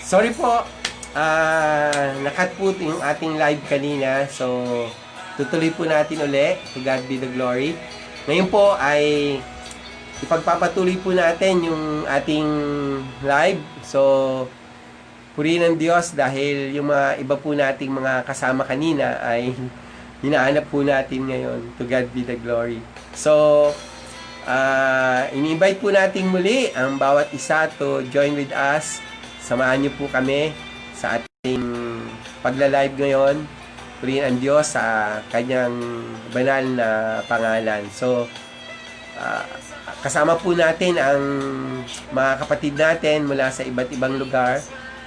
Sorry po, nakat po yung ating live kanina. So, tutuloy po natin uli. To God be the glory. Ngayon po ay ipagpapatuloy po natin yung ating live. So, purihin ng Diyos dahil yung mga iba po nating mga kasama kanina ay hinahanap po natin ngayon. To God be the glory. So, ini-invite po natin muli ang bawat isa to join with us. Samahan niyo po kami sa ating pagla-live ngayon. Purihin ang Diyos sa kanyang banal na pangalan. So, kasama po natin ang mga kapatid natin mula sa iba't ibang lugar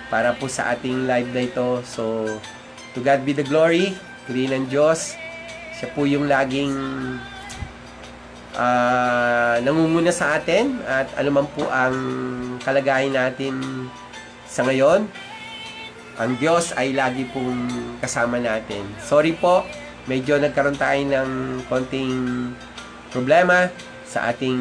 para po sa ating live na ito. So, to God be the glory. Purihin ang Diyos. Siya po yung laging nangunguna sa atin at anuman po ang kalagayan natin sa ngayon, ang Diyos ay lagi pong kasama natin. Sorry po, medyo nagkaroon tayo ng konting problema sa ating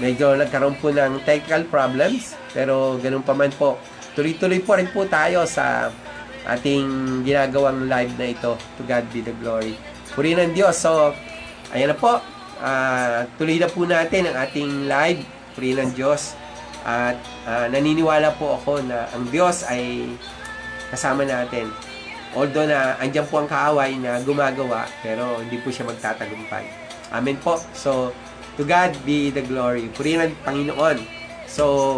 medyo nagkaroon po ng technical problems, pero ganun pa man po. Tuloy-tuloy po rin po tayo sa ating ginagawang live na ito. To God be the glory. Purihin ng Diyos. So, ayan na po. Tuloy na po natin ang ating live. Purihin ng Diyos. At naniniwala po ako na ang Diyos ay kasama natin. Although na andyan po ang kaaway na gumagawa, pero hindi po siya magtatagumpay. Amen po. So, to God be the glory. Purihin ng Panginoon. So,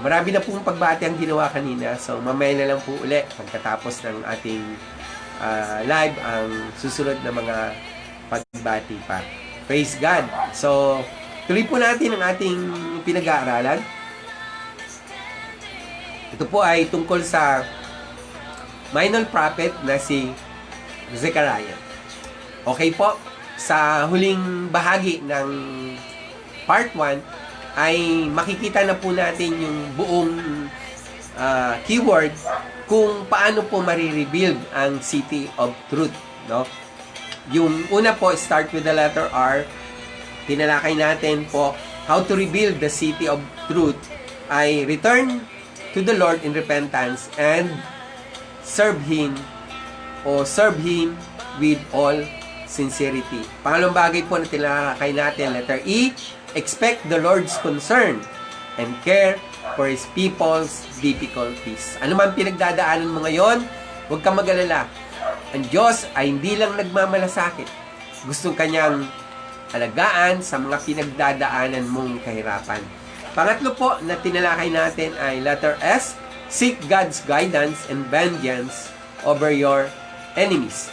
marami na pong pagbati ang ginawa kanina. So, mamaya na lang po uli pagkatapos ng ating live ang susunod na mga pagbati pa. Praise God. So, tuloy po natin ang ating pinag-aaralan. Ito po ay tungkol sa minor prophet na si Zechariah. Okay po, sa huling bahagi ng part 1 ay makikita na po natin yung buong keyword kung paano po marirebuild ang City of Truth, no? Yung una po, start with the letter R. Tinalakay natin po how to rebuild the City of Truth ay return to the Lord in repentance and serve Him with all sincerity. Pangalawang bagay po na tinalakay natin, letter E, expect the Lord's concern and care for His people's difficulties. Ano man pinagdadaanan mo ngayon, huwag kang mag-alala. Ang Diyos ay hindi lang nagmamalasakit. Gusto Kanyang alagaan sa mga pinagdadaanan mong kahirapan. Pangatlo po na tinalakay natin ay letter S, seek God's guidance and vengeance over your enemies.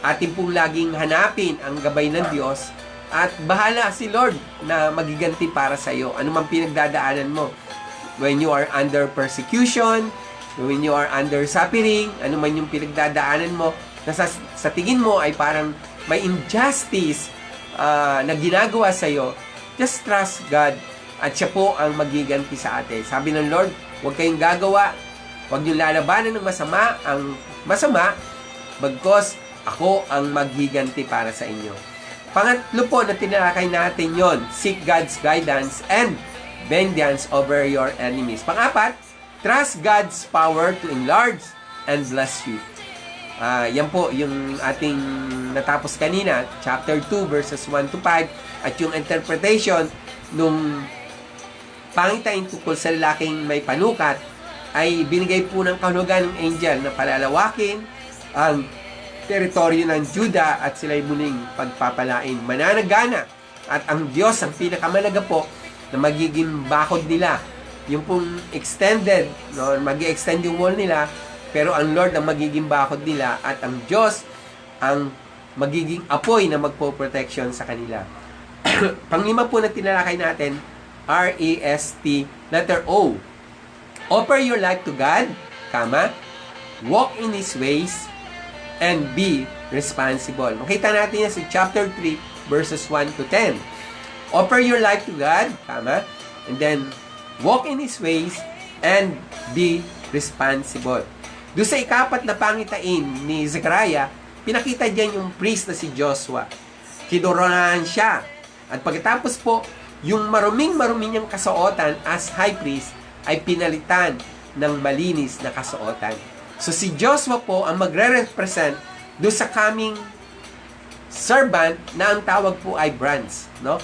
Atin pong laging hanapin ang gabay ng Diyos at bahala si Lord na magiganti para sa iyo. Ano man pinagdadaanan mo. When you are under persecution, when you are under suffering, ano man yung pinagdadaanan mo, na sa tingin mo ay parang may injustice na ginagawa sa iyo, just trust God at siya po ang magiganti sa atin. Sabi ng Lord, huwag kayong gagawa, huwag niyong lalabanan ng masama, bagkos ako ang maghiganti para sa inyo. Pangatlo po na tinalakay natin yon, seek God's guidance and vengeance over your enemies. Pang-apat, trust God's power to enlarge and bless you. Yan po yung ating natapos kanina, chapter 2 verses 1 to 5, at yung interpretation nung pangitain tungkol sa lalaking may panukat ay binigay po ng kahulugan ng angel na palalawakin ang teritoryo ng Juda at sila'y muling pagpapalain. Mananagana at ang Diyos ang pinakamalaga po na magiging bakod nila. Yung pong extended, no, mag-i-extend yung wall nila, pero ang Lord ang magiging bakod nila at ang Diyos ang magiging apoy na magpo-protection sa kanila. Panglima po na tinalakay natin, R-E-S-T, letter O. Offer your life to God, walk in His ways, and be responsible. Makita natin yan sa chapter 3, verses 1 to 10. Offer your life to God, and then walk in His ways, and be responsible. Doon sa ikapat na pangitain ni Zechariah, pinakita diyan yung priest na si Joshua. Kinoronahan siya. At pagkatapos po, yung maruming-maruming niyang kasuotan as high priest ay pinalitan ng malinis na kasuotan. So si Joshua po ang magre-represent doon sa coming servant na ang tawag po ay branch, no?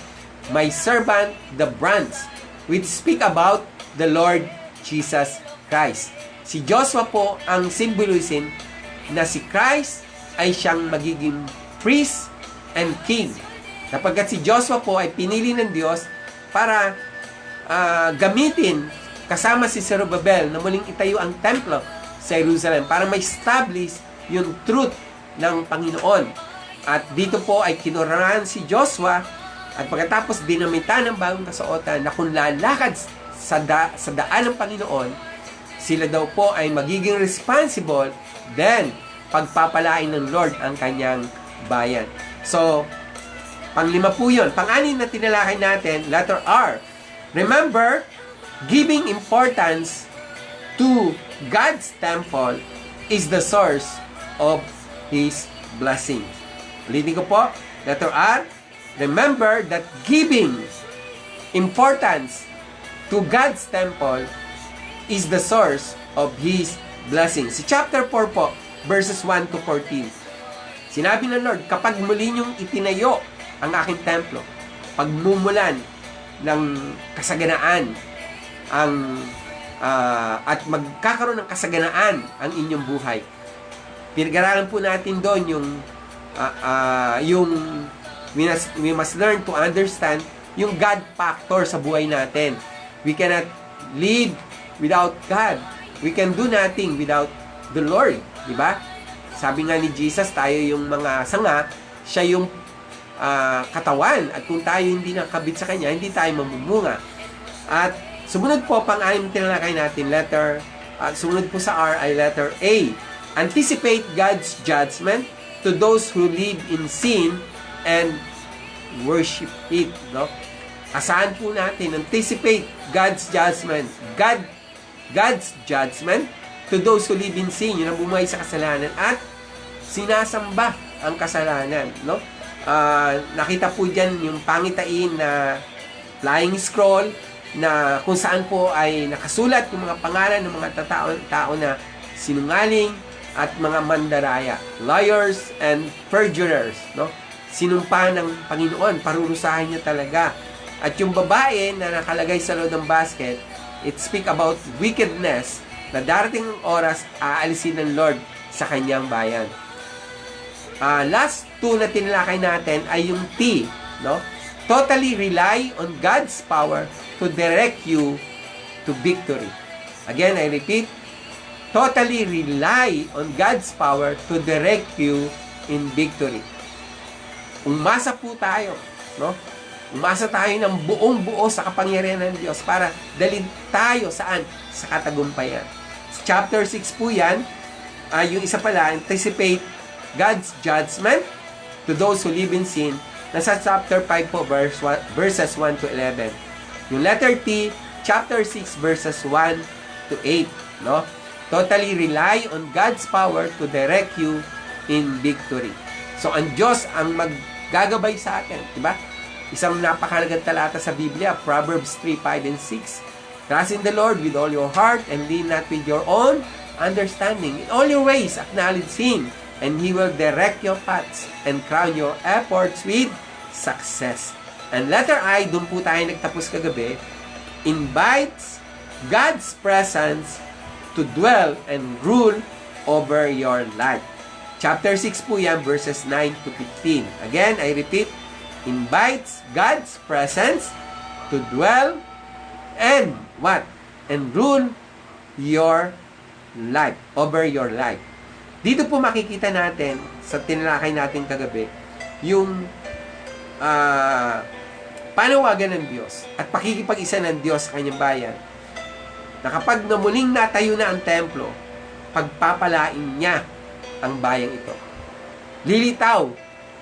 My servant, the branch, which speak about the Lord Jesus Christ. Si Joshua po ang symbolism na si Christ ay siyang magiging priest and king. Sapagkat si Joshua po ay pinili ng Diyos para gamitin kasama si Zerubbabel na muling itayo ang templo sa Jerusalem para ma-establish yung truth ng Panginoon. At dito po ay kinoronahan si Joshua at pagkatapos dinamitan ng bagong kasuotan na kung lalakad sa daan ng Panginoon, sila daw po ay magiging responsible, then pagpapalain ng Lord ang kanyang bayan. So, panglima po yun. Pang-anim na tinalakay natin, letter R. Remember, giving importance to God's temple is the source of His blessing. Ulitin ko po, letter R. Remember that giving importance to God's temple is the source of His blessing. Si chapter 4 po, verses 1 to 14. Sinabi ng Lord, kapag muli niyong itinayo ang aking templo, pagmumulan ng kasaganaan at magkakaroon ng kasaganaan ang inyong buhay. Pinag-aralan po natin doon yung we must learn to understand yung God factor sa buhay natin. We cannot live without God. We can do nothing without the Lord. Diba? Sabi nga ni Jesus, tayo yung mga sanga, siya yung katawan. At kung tayo hindi nakabit sa Kanya, hindi tayo mamumunga. At sumunod po, pang-anim tinalakay natin, sumunod po sa R ay letter A. Anticipate God's judgment to those who live in sin and worship it. No? Asahan po natin, anticipate God's judgment. God's judgment to those who live in sin, yun ang bumuhay sa kasalanan at sinasamba ang kasalanan. No? Nakita po dyan yung pangitain na flying scroll na kung saan po ay nakasulat yung mga pangalan ng mga tao na sinungaling at mga mandaraya, liars and perjurers. No? Sinumpa ng Panginoon, parurusahan niya talaga. At yung babae na nakalagay sa loob ng basket, it speak about wickedness na darating ng oras aalisin ng Lord sa kanyang bayan. Last two na tinalakay natin ay yung T. No? Totally rely on God's power to direct you to victory. Again, I repeat, totally rely on God's power to direct you in victory. Umasa po tayo, no? Umasa tayo ng buong-buo sa kapangyarihan ng Diyos para dalhin tayo saan? Sa katagumpayan. Sa chapter 6 po yan, yung isa pala, anticipate God's judgment to those who live in sin. Nasa chapter 5 po, verses 1 to 11. Yung letter T, chapter 6, verses 1 to 8. No? Totally rely on God's power to direct you in victory. So, ang Diyos ang maggagabay sa atin. Diba? Isang napakahalagang talata sa Biblia, Proverbs 3, 5, and 6. Trust in the Lord with all your heart and lean not with your own understanding. In all your ways, acknowledge Him, and He will direct your paths and crown your efforts with success. And letter I, doon po tayo nagtapos kagabi, invites God's presence to dwell and rule over your life. Chapter 6 po yan, verses 9 to 15. Again, I repeat, invites God's presence to dwell and what? And rule your life, over your life. Dito po makikita natin, sa tinalakay natin kagabi, yung panawagan ng Diyos at pakikipag-isa ng Diyos sa kanyang bayan na kapag muling natayo na ang templo, pagpapalain niya ang bayang ito. Lilitaw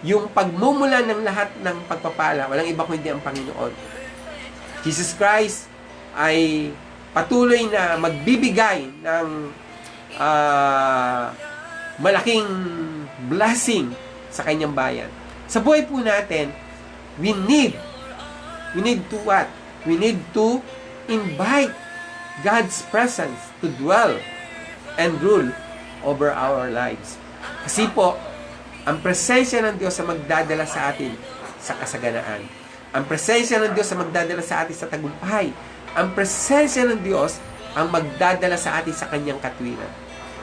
yung pagmumulan ng lahat ng pagpapala, walang iba kundi ang Panginoon. Jesus Christ ay patuloy na magbibigay ng malaking blessing sa kanyang bayan. Sa buhay po natin, we need to what? We need to invite God's presence to dwell and rule over our lives. Kasi po, ang presensya ng Diyos ang magdadala sa atin sa kasaganaan. Ang presensya ng Diyos ang magdadala sa atin sa tagumpay. Ang presensya ng Diyos ang magdadala sa atin sa kanyang katwiran.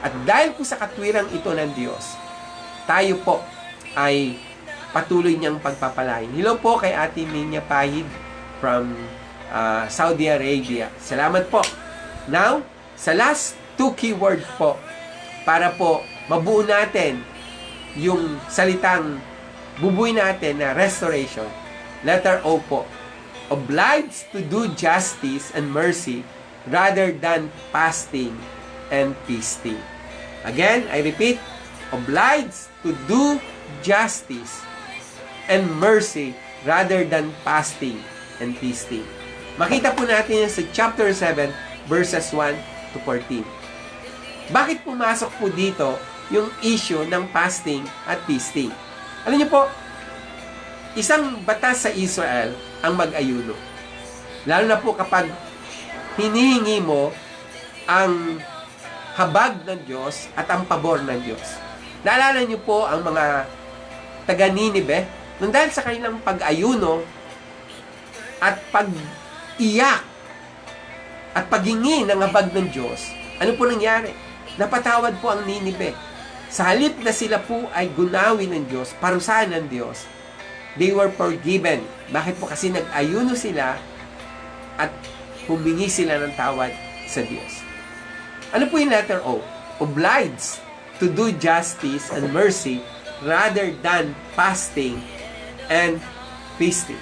At dahil po sa katwiran ito ng Diyos, tayo po ay patuloy niyang pagpapalain. Hello po kay Ate Minya Pahid from Saudi Arabia. Salamat po. Now, sa last 2 keyword po, para po mabuo natin yung salitang bubuin natin na restoration. Letter O po. Obliged to do justice and mercy rather than fasting and feasting. Again, I repeat, obliged to do justice and mercy rather than fasting and feasting. Makita po natin yan sa chapter 7, verses 1 to 14. Bakit pumasok po dito yung issue ng fasting at feasting? Alam niyo po, isang batas sa Israel ang mag-ayuno. Lalo na po kapag hinihingi mo ang habag ng Diyos at ang pabor ng Diyos. Naalala niyo po ang mga taga-Ninive, nung dahil sa kanilang pag-ayuno at pag-iyak at paghingi ng habag ng Diyos, ano po nangyari? Napatawad po ang Ninive. Sa halip na sila po ay gunawin ng Diyos, parusahan ng Diyos, they were forgiven. Bakit po? Kasi nag-ayuno sila at humingi sila ng tawad sa Diyos. Ano po yung letter O? Obliged to do justice and mercy rather than fasting and feasting.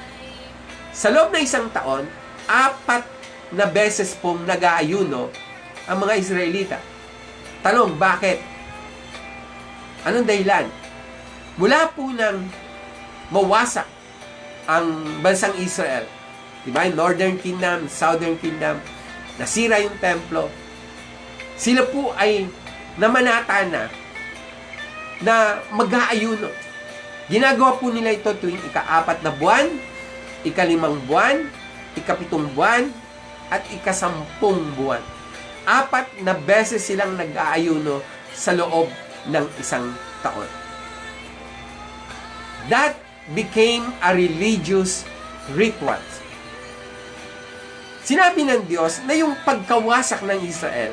Sa loob ng isang taon, 4 na beses pong nag-aayuno ang mga Israelita. Tanong, bakit? Anong dahilan? Mula po nang mawasak ang bansang Israel, diba? Northern Kingdom, Southern Kingdom, nasira yung templo, sila po ay namanata na mag-aayuno. Ginagawa po nila ito tuwing ika-4 na buwan, ika-5 buwan, ika-7 buwan, at ika-10 buwan. 4 na beses silang nag-aayuno sa loob ng isang taon. That became a religious ritual. Sinabi ng Diyos na yung pagkawasak ng Israel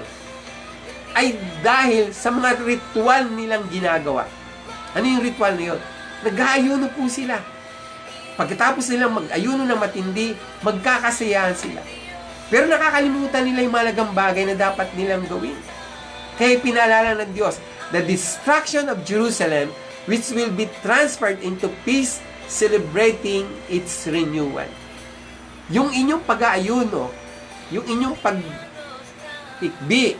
ay dahil sa mga ritual nilang ginagawa. Ano yung ritual na yun? Nag-aayuno po sila. Pagkatapos nilang mag-ayuno na matindi, magkakasayahan sila. Pero nakakalimutan nila yung malagang bagay na dapat nilang gawin. Kaya pinaalala ng Diyos, the destruction of Jerusalem, which will be transferred into peace, celebrating its renewal. Yung inyong pag-aayuno, yung inyong pag-ikbi,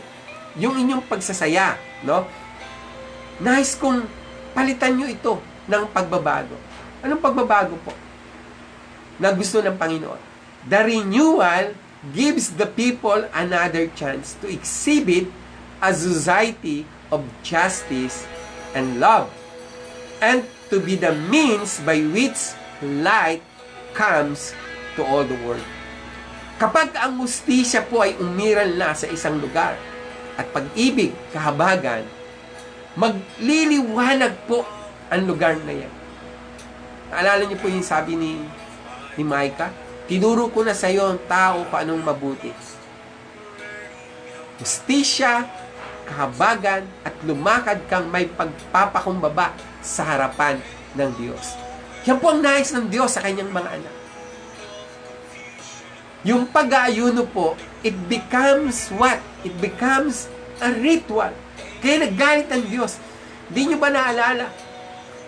yung inyong pagsasaya, no? Nais kong palitan nyo ito ng pagbabago. Anong pagbabago po na gusto ng Panginoon? The renewal gives the people another chance to exhibit a society of justice and love, and to be the means by which light comes to all the world. Kapag ang hustisya po ay umiral na sa isang lugar, at pag-ibig, kahabagan, magliliwanag po ang lugar na yan. Naalala niyo po yung sabi ni Micah? Tinuro ko na sa iyo ang tao paanong mabuti. Hustisya, kahabagan, at lumakad kang may pagpapakumbaba sa harapan ng Diyos. Yan po ang nais ng Diyos sa kanyang mga anak. Yung pag-aayuno po, it becomes what? It becomes a ritual. Kaya naggalit ang Diyos. Di nyo ba naalala?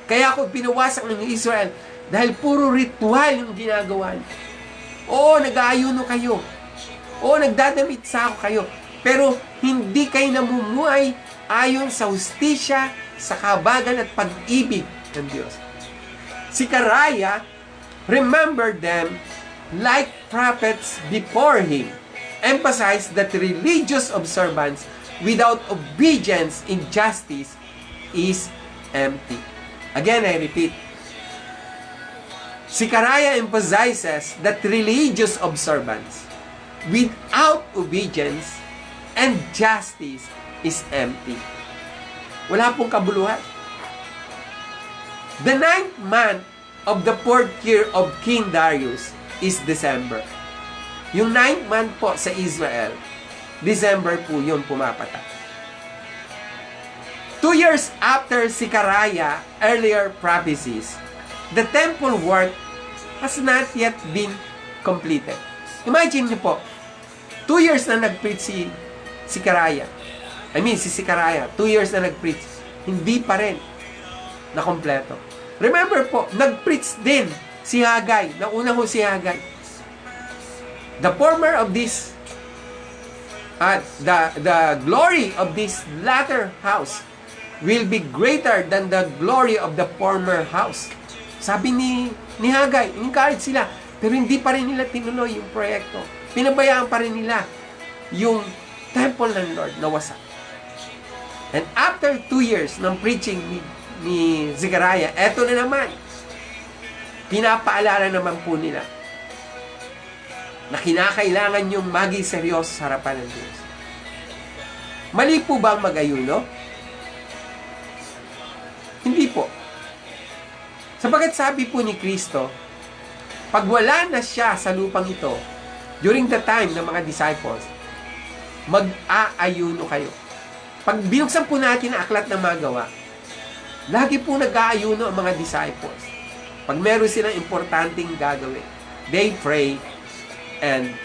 Kaya ako pinawasak ng Israel dahil puro ritual yung ginagawa niyo. Oo, nag-aayuno kayo. Oo, nagdadamit sa ako kayo. Pero hindi kayo namumuhay ayon sa hustisya, sa kahabagan at pag-ibig ng Diyos. Zechariah remembered them like prophets before him, emphasized that religious observance without obedience in justice is empty. Again, I repeat. Zechariah emphasizes that religious observance without obedience and justice is empty. Wala pong kabuluhan. The 9th month of the 4th year of King Darius is December. Yung 9th month po sa Israel, December po yun pumapatak. 2 years after Zechariah earlier prophecies, the temple work has not yet been completed. Imagine niyo po, 2 years na nag-preach si Zechariah. Si Zechariah, 2 years na nag-preach. Hindi pa rin na kompleto. Remember po, nag-preach din si Haggai. Nauna ho si Haggai. The former of this, the glory of this latter house will be greater than the glory of the former house. Sabi ni Haggai, encourage sila. Pero hindi pa rin nila tinuloy yung proyekto. Pinabayaan pa rin nila yung temple ng Lord na wasak. And after 2 years ng preaching ni Zechariah, eto na naman. Pinapaalala naman po nila na kinakailangan yung maging seryoso sa harapan ng Diyos. Mali po ba ang mag-ayuno? Hindi po. Sapagat sabi po ni Kristo, pag wala na siya sa lupang ito, during the time ng mga disciples, mag-aayuno kayo. Pag binuksan po natin ang aklat ng magawa, lagi po nag-aayuno ang mga disciples. Pag meron silang importanteng gagawin, they pray and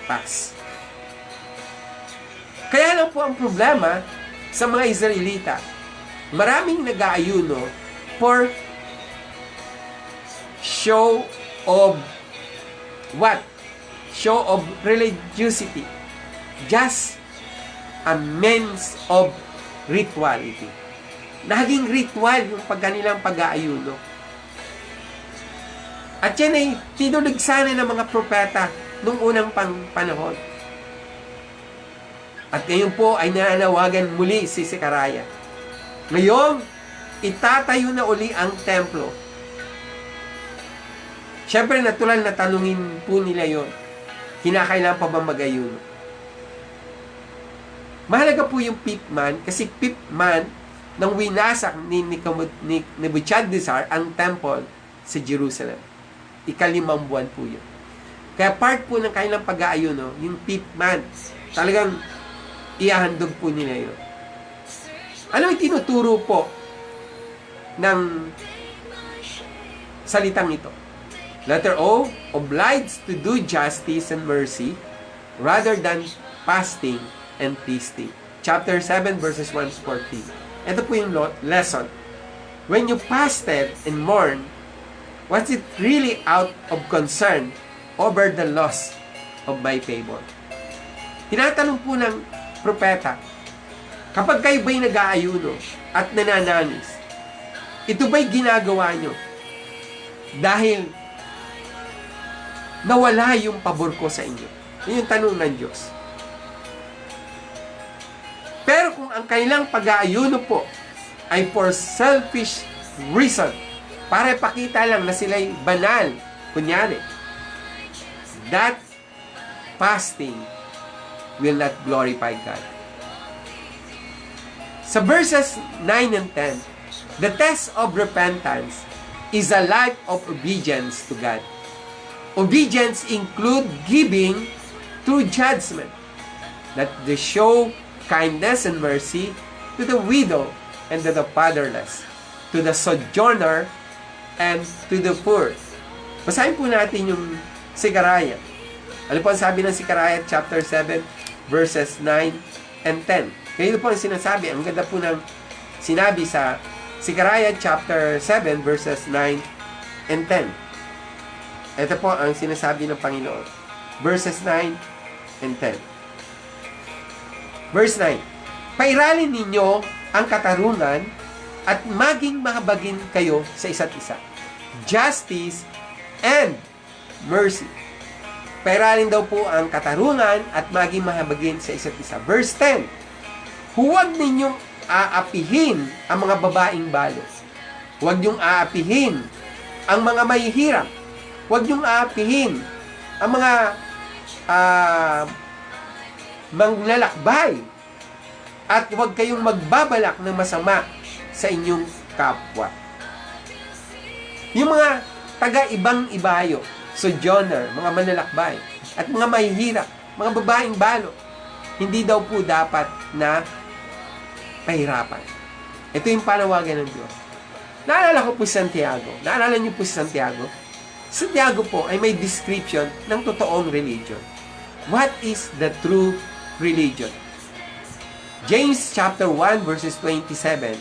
fast. Kaya lang po ang problema sa mga Israelita, maraming nag-aayuno for show of what? Show of religiosity. Just a means of rituality. Naging ritual yung kanilang pag-aayuno. At yan ay tinuligsanan ng mga propeta nung unang panahon. At ngayon po ay nananawagan muli si Zechariah. Ngayon, itatayo na uli ang templo. Siyempre, natural na tanungin po nila yon. Kinakailangan pa ba mag-ayuno? Mahalaga po yung 5th month kasi 5th month nang winasak ni Nebuchadnezzar ang temple sa Jerusalem. Ika-5 buwan po yun. Kaya part po ng kanilang pag-aayuno, yung 5th month, talagang ihahandog po nila yun. Ano yung tinuturo po ng salitang ito? Letter O, obliged to do justice and mercy rather than fasting and feasting. Chapter 7 verses 1 to 14. Ito po yung lesson. When you fasted and mourned, was it really out of concern over the loss of my favor? Tinatanong po ng propeta, kapag kayo ba'y nag-aayuno at nananangis, ito ba'y ginagawa nyo dahil nawala yung pabor ko sa inyo? Yun yung tanong ng Diyos. Pero kung ang kailang pag-aayuno po ay for selfish reason, para ipakita lang na sila'y banal, kunyari, that fasting will not glorify God. Sa verses 9 and 10, the test of repentance is a life of obedience to God. Obedience include giving through judgment, that they show kindness and mercy to the widow and to the fatherless, to the sojourner and to the poor. Basahin po natin yung Zechariah. Ano po ang sabi ng Zechariah chapter 7 verses 9 and 10? Kaya po ang sinasabi, ang ganda po ng sinabi sa Zechariah chapter 7 verses 9 and 10. Ito po ang sinasabi ng Panginoon. Verses 9 and 10. Verse 9. Pairalin ninyo ang katarungan at maging mahabagin kayo sa isa't isa. Justice and mercy. Pairalin daw po ang katarungan at maging mahabagin sa isa't isa. Verse 10. Huwag ninyong aapihin ang mga babaeng balo. Huwag niyong aapihin ang mga mahihirap. Huwag niyong aapihin ang mga manglalakbay. At huwag kayong magbabalak ng masama sa inyong kapwa. Yung mga taga-ibang ibayo, sojourner, mga manlalakbay, at mga mahihirap, mga babaeng balo, hindi daw po dapat na pahirapan. Ito yung panawagan ng Diyos. Naalala ko po si Santiago. Naalala niyo po si Santiago? Santiago po ay may description ng totoong religion. What is the true religion? James chapter 1 verses 26 and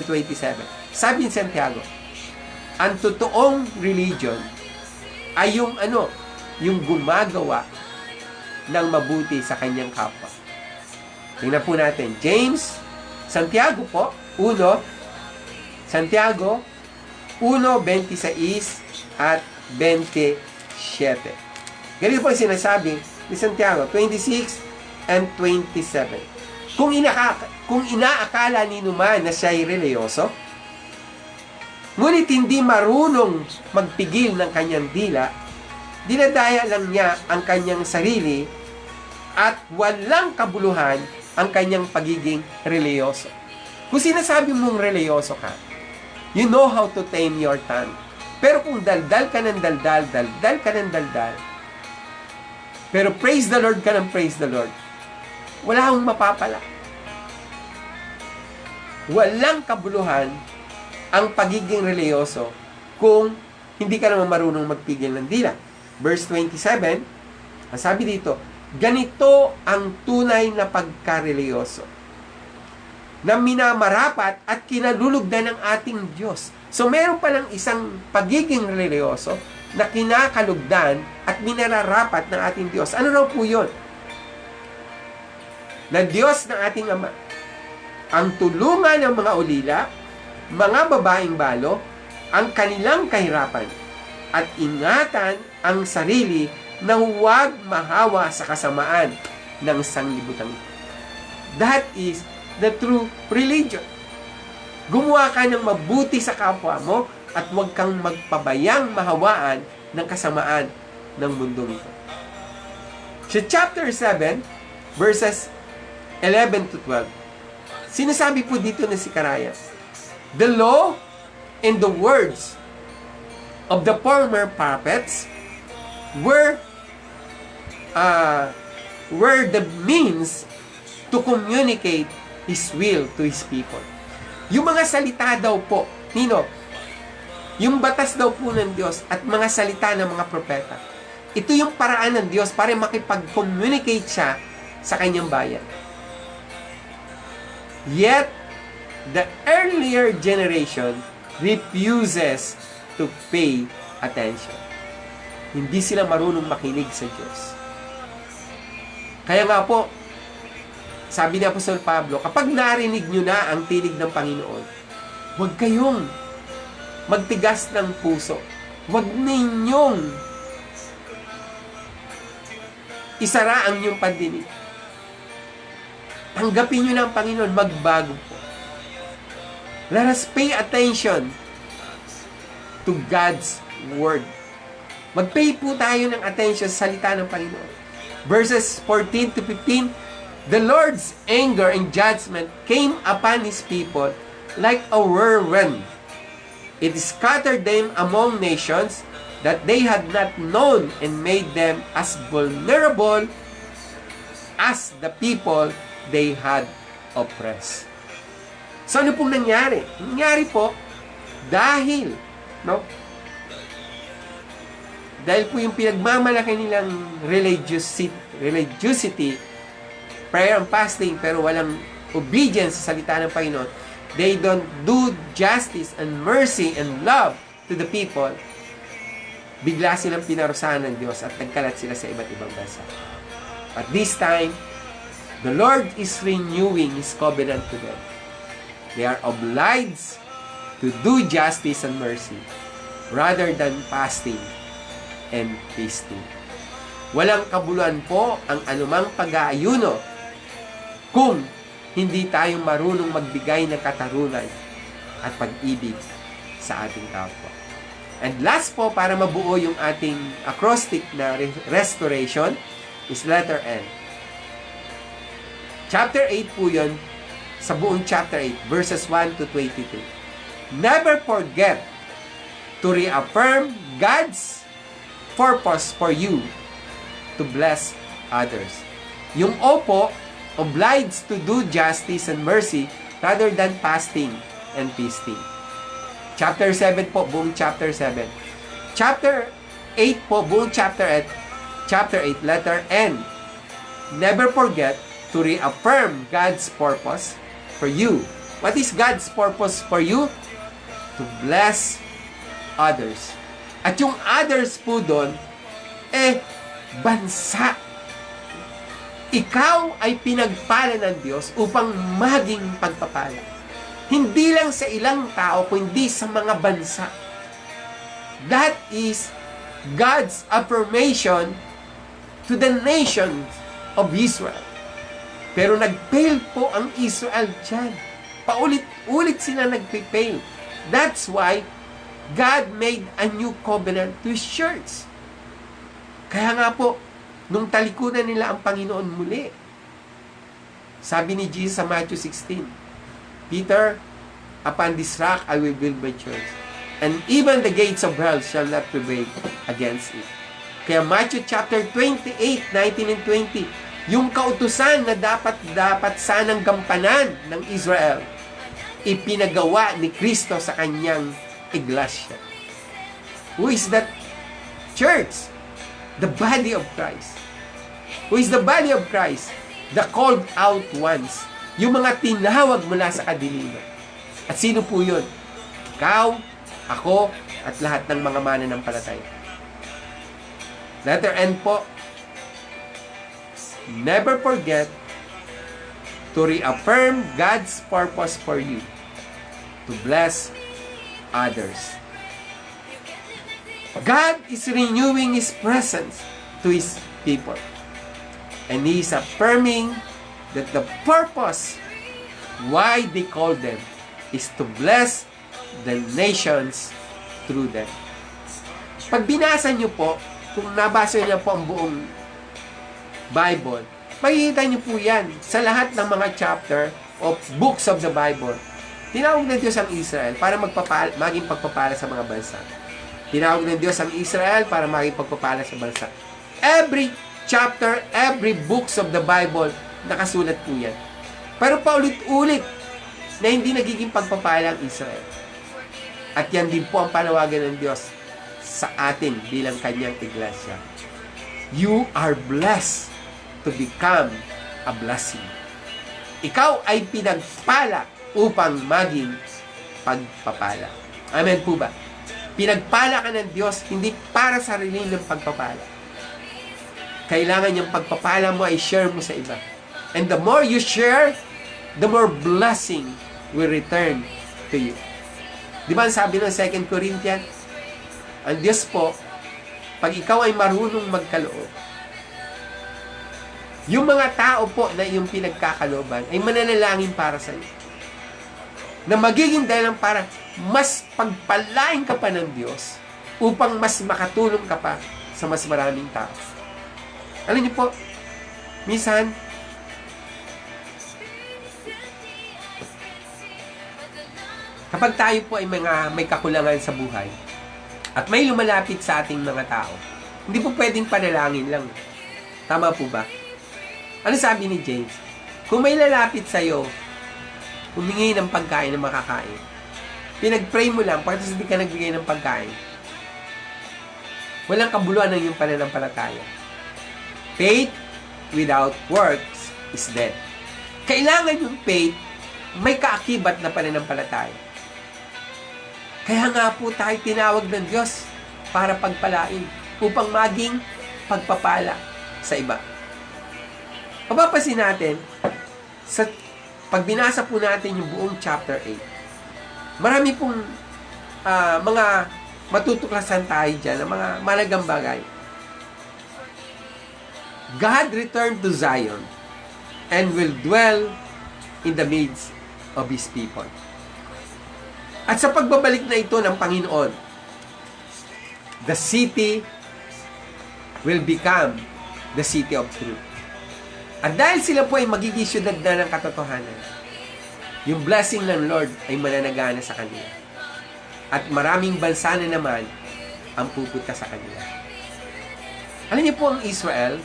27. Sabi ni Santiago, ang totoong religion ay yung yung gumagawa ng mabuti sa kanyang kapwa. Tingnan po natin. Santiago 1:26 at 27. Ganito po sinasabi ni Santiago 26 and 27. Kung inaakala ninuman na siya'y reliyoso, ngunit hindi marunong magpigil ng kanyang dila, dinadaya lang niya ang kanyang sarili at walang kabuluhan ang kanyang pagiging reliyoso. Kung sinasabi mong reliyoso ka, you know how to tame your tongue. Pero kung daldal ka ng daldal ka ng daldal, pero praise the Lord ka ng praise the Lord, wala akong mapapala. Walang kabuluhan ang pagiging reliyoso kung hindi ka naman marunong magpigil ng dila. Verse 27, ang sabi dito, ganito ang tunay na pagkareliyoso, na minamarapat at kinalulugdan ng ating Diyos. So meron palang isang pagiging reliyoso na kinakalugdan at minararapat ng ating Diyos. Ano raw po yun? Na Diyos ng ating Ama ang tulungan ng mga ulila, mga babaeng balo, ang kanilang kahirapan, at ingatan ang sarili na huwag mahawa sa kasamaan ng sanglibutan. That is the true religion. Gumawa ka ng mabuti sa kapwa mo at huwag kang magpabayang mahawaan ng kasamaan ng mundong ito. Sa chapter 7, verses 11 to 12, sinasabi po dito ni Zechariah, the law and the words of the former prophets were the means to communicate His will to His people. Yung mga salita daw po, yung batas daw po ng Diyos at mga salita ng mga propeta, ito yung paraan ng Diyos para makipag-communicate siya sa kanyang bayan. Yet, the earlier generation refuses to pay attention. Hindi sila marunong makinig sa Diyos. Kaya nga po, sabi ni Apostol Pablo, kapag narinig nyo na ang tinig ng Panginoon, huwag kayong magtigas ng puso. Huwag ninyong isara ang inyong pandinig. Tanggapin nyo na ang Panginoon, magbago po. Let us pay attention to God's Word. Mag-pay po tayo ng attention sa salita ng Panginoon. Verses 14 to 15, the Lord's anger and judgment came upon His people like a whirlwind. It scattered them among nations that they had not known and made them as vulnerable as the people they had oppressed. So ano pong nangyari? Nangyari po dahil po yung pinagmamalaki nilang religiosity, prayer and fasting, pero walang obedience sa salita ng Panginoon, they don't do justice and mercy and love to the people, bigla silang pinarusahan ng Diyos at nagkalat sila sa iba't ibang bansa. At this time, the Lord is renewing His covenant to them. They are obliged to do justice and mercy rather than fasting and feasting. Walang kabuluhan po ang anumang pag-aayuno kung hindi tayo marunong magbigay ng katarunan at pag-ibig sa ating kapwa. And last po, para mabuo yung ating acrostic na restoration, is letter N. Chapter 8 po yun, sa buong chapter 8, verses 1 to 22. Never forget to reaffirm God's purpose for you to bless others. Yung opo, obliged to do justice and mercy rather than fasting and feasting. Chapter 7 po, buong chapter 7. Chapter 8 po, buong chapter 8, letter N. Never forget to reaffirm God's purpose for you. What is God's purpose for you? To bless others. At yung others po doon, bansa. Ikaw ay pinagpala ng Diyos upang maging pagpapala. Hindi lang sa ilang tao, kundi sa mga bansa. That is God's affirmation to the nation of Israel. Pero nag-fail po ang Israel dyan. Paulit-ulit sila nag-fail. That's why God made a new covenant to His church. Kaya nga po, nung talikunan nila ang Panginoon muli, sabi ni Jesus sa Matthew 16, Peter, upon this rock I will build my church, and even the gates of hell shall not prevail against it. Kaya Matthew chapter 28, 19 and 20, yung kautusan na dapat sanang gampanan ng Israel, ipinagawa ni Kristo sa kanyang iglesia. Who is that church? The body of Christ. Who is the body of Christ? The called out ones. Yung mga tinawag mula sa kadiliman. At sino po yun? Ikaw, ako, at lahat ng mga mananampalataya. Letter N po. Never forget to reaffirm God's purpose for you to bless others. God is renewing His presence to His people. And He is affirming that the purpose why they call them is to bless the nations through them. Pag binasa nyo po, kung nabasa nyo po ang buong Bible, makikita nyo po yan sa lahat ng mga chapter of books of the Bible. Tinawag ng Diyos ang Israel para maging pagpapala sa mga bansa. Tinawag ng Diyos ang Israel para maging pagpapala sa bansa. Every chapter, every books of the Bible, nakasulat po yan. Pero paulit-ulit na hindi nagiging pagpapala ang Israel. At yan din po ang panawagan ng Diyos sa atin bilang kanyang iglesia. You are blessed to become a blessing. Ikaw ay pinagpala upang maging pagpapala. Amen po ba? Pinagpala ka ng Diyos hindi para sa sarili ng pagpapala. Kailangan yung pagpapala mo ay share mo sa iba. And the more you share, the more blessing will return to you. Di ba sabi ng 2 Corinthians? Ang Diyos po, pag ikaw ay marunong magkaloob, yung mga tao po na iyong pinagkakalooban ay mananalangin para sa iyo. Na magiging dahilan para mas pagpalain ka pa ng Diyos upang mas makatulong ka pa sa mas maraming tao. Alam niyo po, minsan, kapag tayo po ay may kakulangan sa buhay at may lumalapit sa ating mga tao, hindi po pwedeng panalangin lang. Tama po ba? Ano sabi ni James? Kung may lalapit sa'yo, humingi ng pagkain na makakain, pinag-pray mo lang, pagkatapos hindi ka nagbigay ng pagkain, walang kabuluhan ng iyong pananampalataya. Faith without works is dead. Kailangan yung faith, may kaakibat na pananampalataya. Kaya nga po tayo tinawag ng Diyos para pagpalain, upang maging pagpapala sa iba. Mapapansin natin, sa pag binasa po natin yung buong chapter 8, marami pong mga matutuklasan tayo dyan, mga malagang bagay. God returned to Zion and will dwell in the midst of His people. At sa pagbabalik na ito ng Panginoon, the city will become the city of truth. At dahil sila po ay magiging syudad na ng katotohanan, yung blessing ng Lord ay mananagana sa kanila. At maraming bansa na naman ang pupunta sa kanila. Alam niyo po, ang Israel,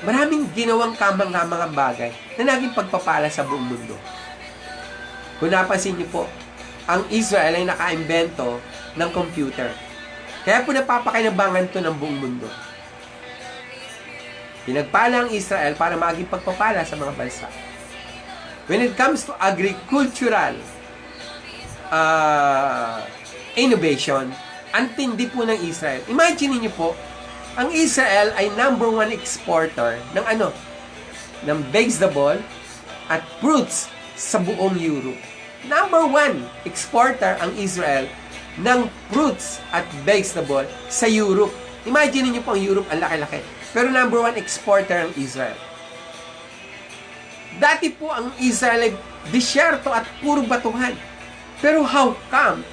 maraming ginawang kamang-kamang bagay na naging pagpapala sa buong mundo. Kung napansin niyo po, ang Israel ay naka-imbento ng computer. Kaya po napapakinabangan ito ng buong mundo. Pinagpala ang Israel para maging pagpapala sa mga bansa. When it comes to agricultural innovation, ang tindi po ng Israel. Imagine niyo po, ang Israel ay number 1 exporter ng ng vegetable at fruits sa buong Europe. Number 1 exporter ang Israel ng fruits at vegetable sa Europe. Imagine niyo po ang Europe, ang laki-laki. Pero number 1 exporter ang Israel. Dati po ang Israel ay disyerto at puro batuhan. Pero how come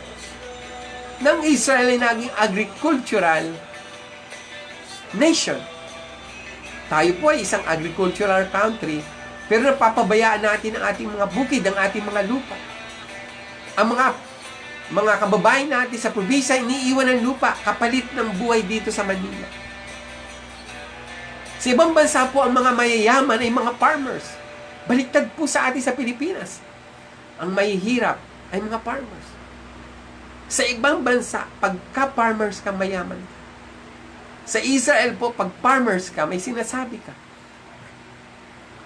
nang Israel ay naging agricultural nation? Tayo po ay isang agricultural country, pero napapabayaan natin ang ating mga bukid, ang ating mga lupa. Ang mga kababayan natin sa probinsya, iniiwan ng lupa kapalit ng buhay dito sa Manila. Sa ibang bansa po, ang mga mayayaman ay mga farmers. Baliktad po sa atin sa Pilipinas. Ang mahihirap ay mga farmers. Sa ibang bansa, pagka-farmers ka, mayaman ka. Sa Israel po, pag farmers ka, may sinasabi ka.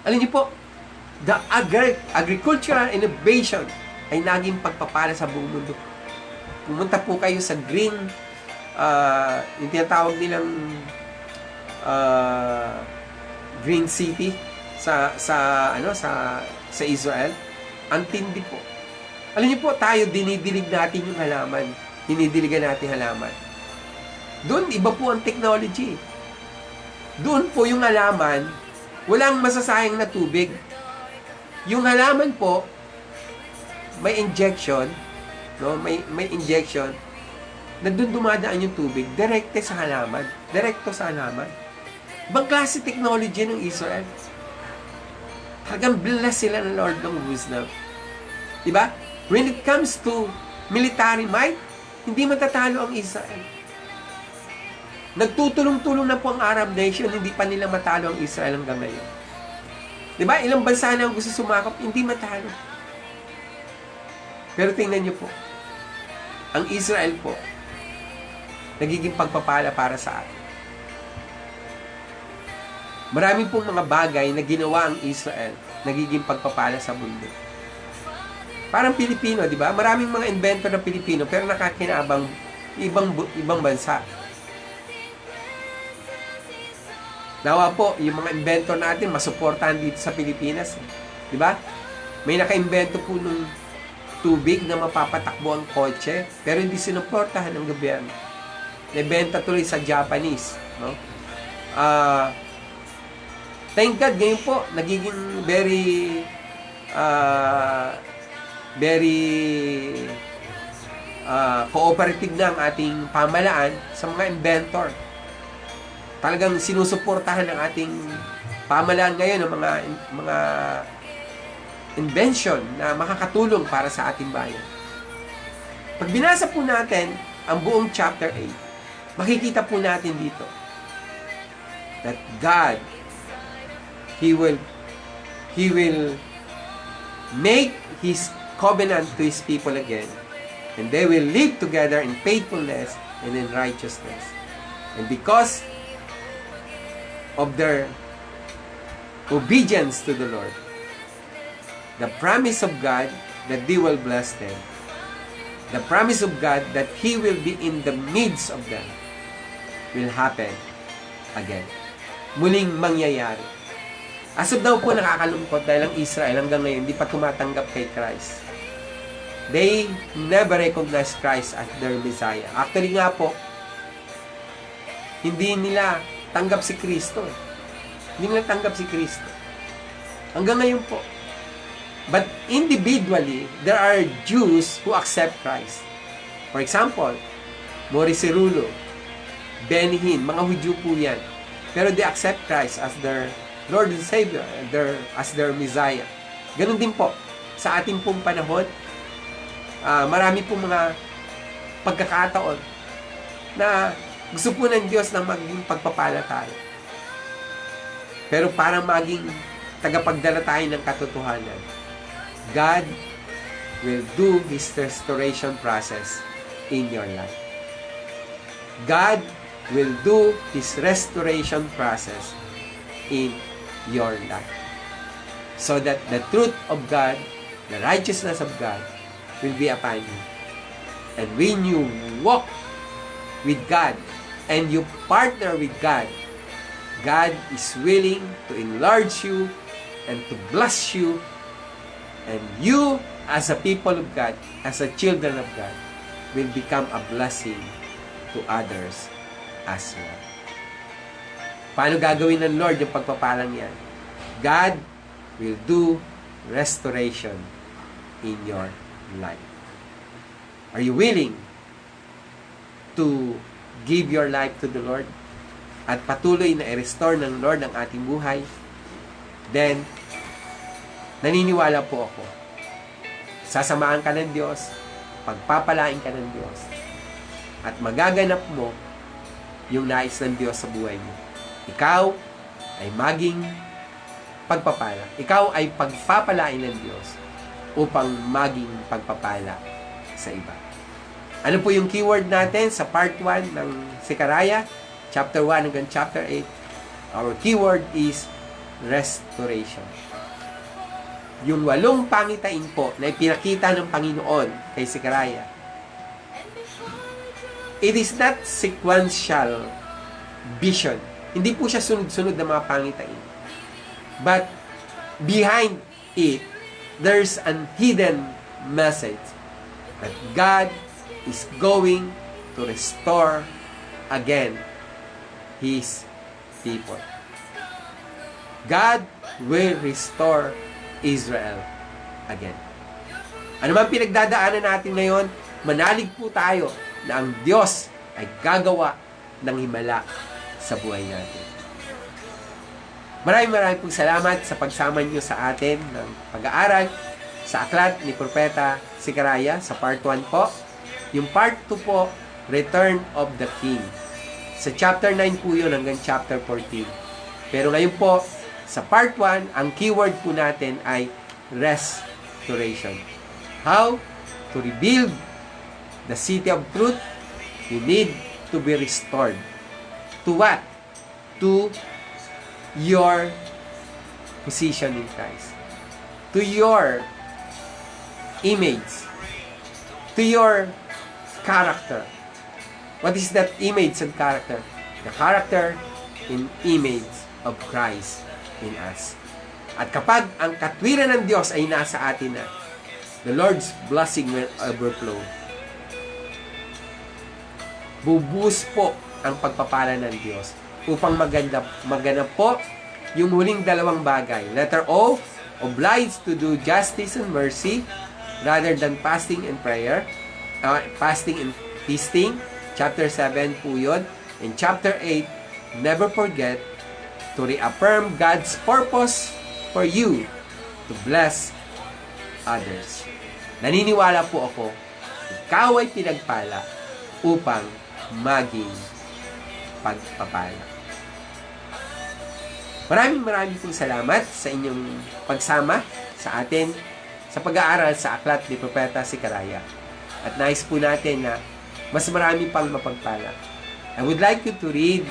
Alam niyo po, the agricultural innovation ay naging pagpapala sa buong mundo. Pumunta po kayo sa green, yung tinatawag nilang Green City sa Israel. Ang tindi po. Alam niyo po, tayo dinidilig natin yung halaman. Dinidiligan natin halaman. Doon, iba po ang technology. Doon po yung halaman, walang masasayang na tubig. Yung halaman po, may injection, no? May injection na doon dumadaan yung tubig, direkte sa halaman. Direkto sa halaman. Ibang klase technology ng Israel. Talagang bless sila ng Lord ng wisdom. Diba? When it comes to military might, hindi matatalo ang Israel. Nagtutulong-tulong na po ang Arab nation, hindi pa nila matalo ang Israel hanggang ngayon. Diba? Ilang bansa na ang gusto sumakop, hindi matalo. Pero tingnan niyo po, ang Israel po, nagiging pagpapala para sa atin. Marami pong mga bagay na ginawa ang Israel, nagiging pagpapala sa mundo. Parang Pilipino, di ba? Maraming mga inventor na Pilipino, pero nakakinabang ibang bansa. Nawa po, yung mga inventor natin, masuportahan dito sa Pilipinas. Di ba? May naka-invento po nung tubig na mapapatakbo ang kotse, pero hindi sinuportahan ng gobyerno. Nabenta tuloy sa Japanese. No? Thank God, ngayon po, nagiging very cooperative na ang ating pamahalaan sa mga inventor. Talagang sinusuportahan ng ating pamahalaan ngayon ng mga invention na makakatulong para sa ating bayan. Pag binasa po natin ang buong chapter 8, makikita po natin dito that God, He will make His covenant to His people again, and they will live together in faithfulness and in righteousness. And because of their obedience to the Lord, the promise of God that He will bless them, the promise of God that He will be in the midst of them, will happen again. Muling mangyayari. As of now po, nakakalungkot dahil ang Israel hanggang ngayon hindi pa tumatanggap kay Christ. They never recognize Christ as their Messiah. Actually nga po, hindi nila tanggap si Kristo. Hindi nila tanggap si Kristo. Hanggang ngayon po. But individually, there are Jews who accept Christ. For example, Maurice Rulo, Benny Hinn, mga Hudyo po yan. Pero they accept Christ as their Lord and Savior, as their Messiah. Ganun din po, sa ating pong panahon, marami pong mga pagkakataon na gusto po ng Diyos na maging pagpapala tayo. Pero para maging tagapagdala tayo ng katotohanan, God will do His restoration process in your life. God will do His restoration process in your life. So that the truth of God, the righteousness of God, will be upon you. And when you walk with God and you partner with God, God is willing to enlarge you and to bless you. And you, as a people of God, as a children of God, will become a blessing to others as well. Paano gagawin ng Lord yung pagpapalang yan? God will do restoration in your life. Are you willing to give your life to the Lord at patuloy na i-restore ng Lord ang ating buhay? Then, naniniwala po ako, sasamahan ka ng Diyos, pagpapalain ka ng Diyos, at magaganap mo yung nais ng Diyos sa buhay mo. Ikaw ay maging pagpapala. Ikaw ay pagpapalain ng Diyos upang maging pagpapala sa iba. Ano po yung keyword natin sa part 1 ng Zechariah, chapter 1 hanggang chapter 8? Our keyword is restoration. Yung 8 pangitain po na ipinakita ng Panginoon kay Zechariah, it is not sequential vision. Hindi po siya sunod-sunod na mga pangitain. But behind it, there's an hidden message that God is going to restore again His people. God will restore Israel again. Ano man pinagdadaanan natin ngayon, manalig po tayo na ang Diyos ay gagawa ng himala sa buhay natin. Maraming pong salamat sa pagsama niyo sa atin ng pag-aaral sa aklat ni Propeta Zechariah sa part 1 po. Yung part 2 po, Return of the King. Sa chapter 9 po yun hanggang chapter 14. Pero ngayon po, sa part 1, ang keyword po natin ay restoration. How to rebuild the city of truth? You need to be restored. To what? To your position in Christ. To your image. To your character. What is that image and character? The character and image of Christ in us. At kapag ang katwiran ng Diyos ay nasa atin na, the Lord's blessing will overflow. Bubuhos po ang pagpapala ng Diyos upang maganap po yung huling 2 bagay. Letter O, obliged to do justice and mercy rather than fasting and prayer. Fasting and feasting. Chapter 7 po yun. In chapter 8, never forget to reaffirm God's purpose for you to bless others. Naniniwala po ako, ikaw ay pinagpala upang maging pagpapala. Maraming pong salamat sa inyong pagsama sa atin sa pag-aaral sa aklat ni Propeta Zechariah. At nais po natin na mas marami pang mapagpala. I would like you to read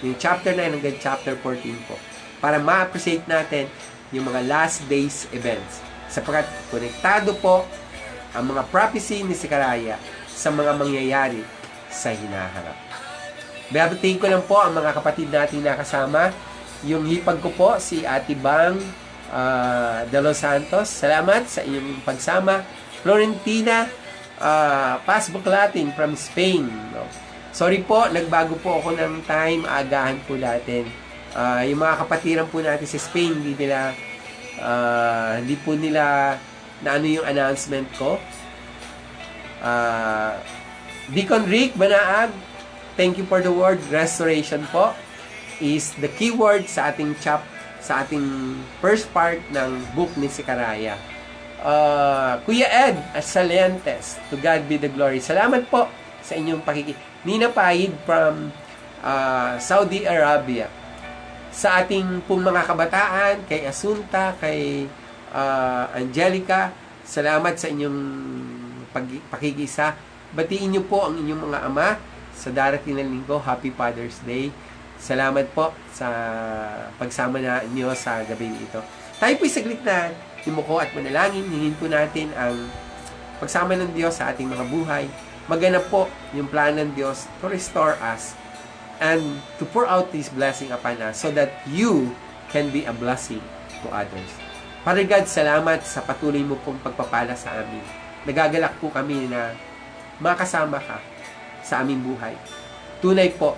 yung chapter 9 hanggang chapter 14 po para ma-appreciate natin yung mga last days events. Sapagkat konektado po ang mga prophecy ni Zechariah sa mga mangyayari sa hinaharap. Babatiin ko lang po ang mga kapatid natin nakasama. Yung hipag ko po, si Ate Bang de Los Santos. Salamat sa iyong pagsama. Florentina Pasbuklatin from Spain. No? Sorry po, nagbago po ako ng time. Agahan po natin. Yung mga kapatiran po natin sa Spain, hindi nila Hindi po nila na ano yung announcement ko. Deacon Rick Banaag, thank you for the word. Restoration po is the keyword sa ating first part ng book ni Zechariah. Kuya Ed Salentes, to God be the glory. Salamat po sa inyong Nina Paid from Saudi Arabia. Sa ating pong mga kabataan, kay Asunta, kay Angelica, salamat sa inyong pakikisa. Batiin niyo po ang inyong mga ama sa darating na linggo. Happy Father's Day. Salamat po sa pagsama na niyo sa gabi ito. Tayo po'y saglit na himuko at manalangin. Hingin po natin ang pagsama ng Diyos sa ating mga buhay. Maganap po yung plano ng Diyos to restore us and to pour out this blessing upon us so that you can be a blessing to others. Father God, salamat sa patuloy mo pong pagpapala sa amin. Nagagalak po kami na makasama ka sa aming buhay. Tunay po,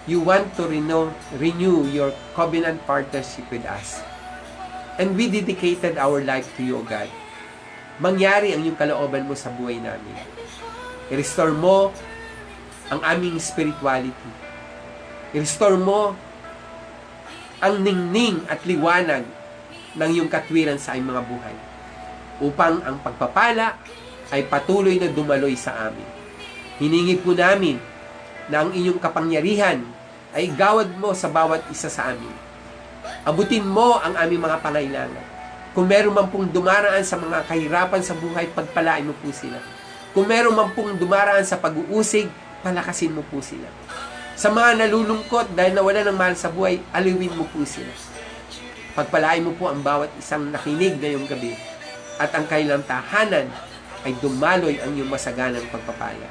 you want to renew your covenant partnership with us. And we dedicated our life to you, O God. Mangyari ang iyong kalooban mo sa buhay namin. I-restore mo ang aming spirituality. I-restore mo ang ningning at liwanag ng iyong katwiran sa aming mga buhay. Upang ang pagpapala ay patuloy na dumaloy sa amin. Hiningi po namin na ang inyong kapangyarihan ay gawad mo sa bawat isa sa amin. Abutin mo ang aming mga pangailangan. Kung meron man pong dumaraan sa mga kahirapan sa buhay, pagpalain mo po sila. Kung meron man pong dumaraan sa pag-uusig, palakasin mo po sila. Sa mga nalulungkot dahil nawala ng mahal sa buhay, aliwin mo po sila. Pagpalain mo po ang bawat isang nakinig ngayong gabi at ang kailang tahanan ay dumaloy ang iyong masaganang pagpapala.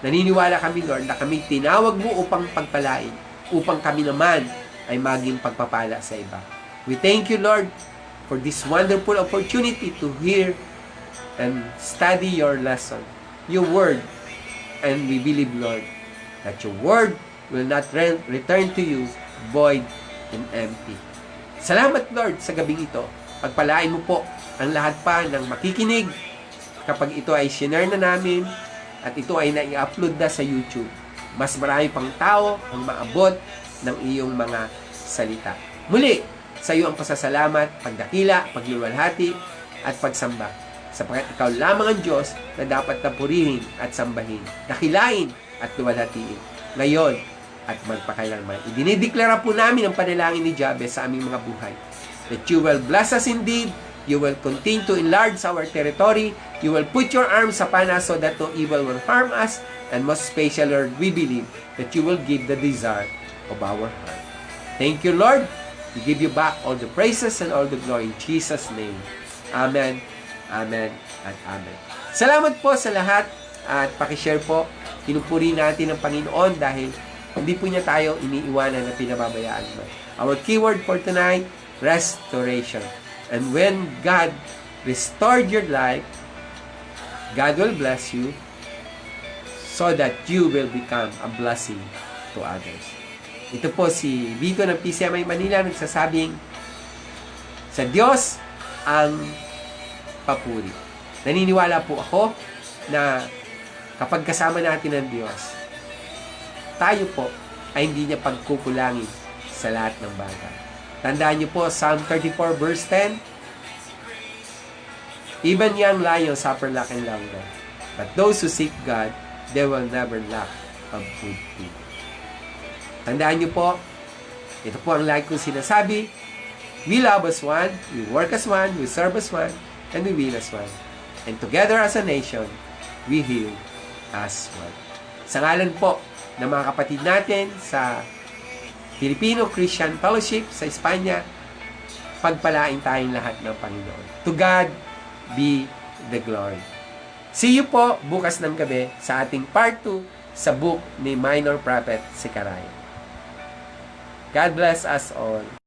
Naniniwala kami, Lord, na kami tinawag mo upang pagpalain, upang kami naman ay maging pagpapala sa iba. We thank you, Lord, for this wonderful opportunity to hear and study your lesson, your word. And we believe, Lord, that your word will not return to you void and empty. Salamat, Lord, sa gabing ito. Pagpalain mo po ang lahat pa ng makikinig kapag ito ay share na namin at ito ay nai-upload na sa YouTube. Mas marami pang tao ang maabot ng iyong mga salita. Muli, sa iyo ang pasasalamat, pagdakila, pagluluwalhati, at pagsamba. Sapagkat ikaw lamang ang Diyos na dapat napurihin at sambahin, dakilain at luwalhatiin. Ngayon at magpakailanman. Idinideklara po namin ang panalangin ni Jabez sa aming mga buhay. That you will bless us indeed. You will continue to enlarge our territory. You will put your arms upon us so that no evil will harm us. And most especially, Lord, we believe that you will give the desire of our heart. Thank you, Lord. We give you back all the praises and all the glory in Jesus' name. Amen, amen, at amen. Salamat po sa lahat at pakishare po. Pinupuri natin ang Panginoon dahil hindi po niya tayo iniiwanan na pinababayaan mo. Our keyword for tonight, restoration. And when God restored your life, God will bless you so that you will become a blessing to others. Ito po si Vito ng PCMI Manila nagsasabing, sa Diyos ang papuri. Naniniwala po ako na kapag kasama natin ang Diyos, tayo po ay hindi niya pagkukulangin sa lahat ng bagay. Tandaan niyo po, Psalm 34 verse 10, even young lions suffer lack and hunger, but those who seek God, they will never lack of good food. Tandaan niyo po, ito po ang lagi kong sinasabi, we love as one, we work as one, we serve as one, and we win as one. And together as a nation, we heal as one. Sa ngalan po ng mga kapatid natin sa Filipino Christian Fellowship sa Espanya, pagpalain tayong lahat ng Panginoon. To God be the glory. See you po bukas ng gabi sa ating part 2 sa book ni Minor Prophet Zechariah. God bless us all.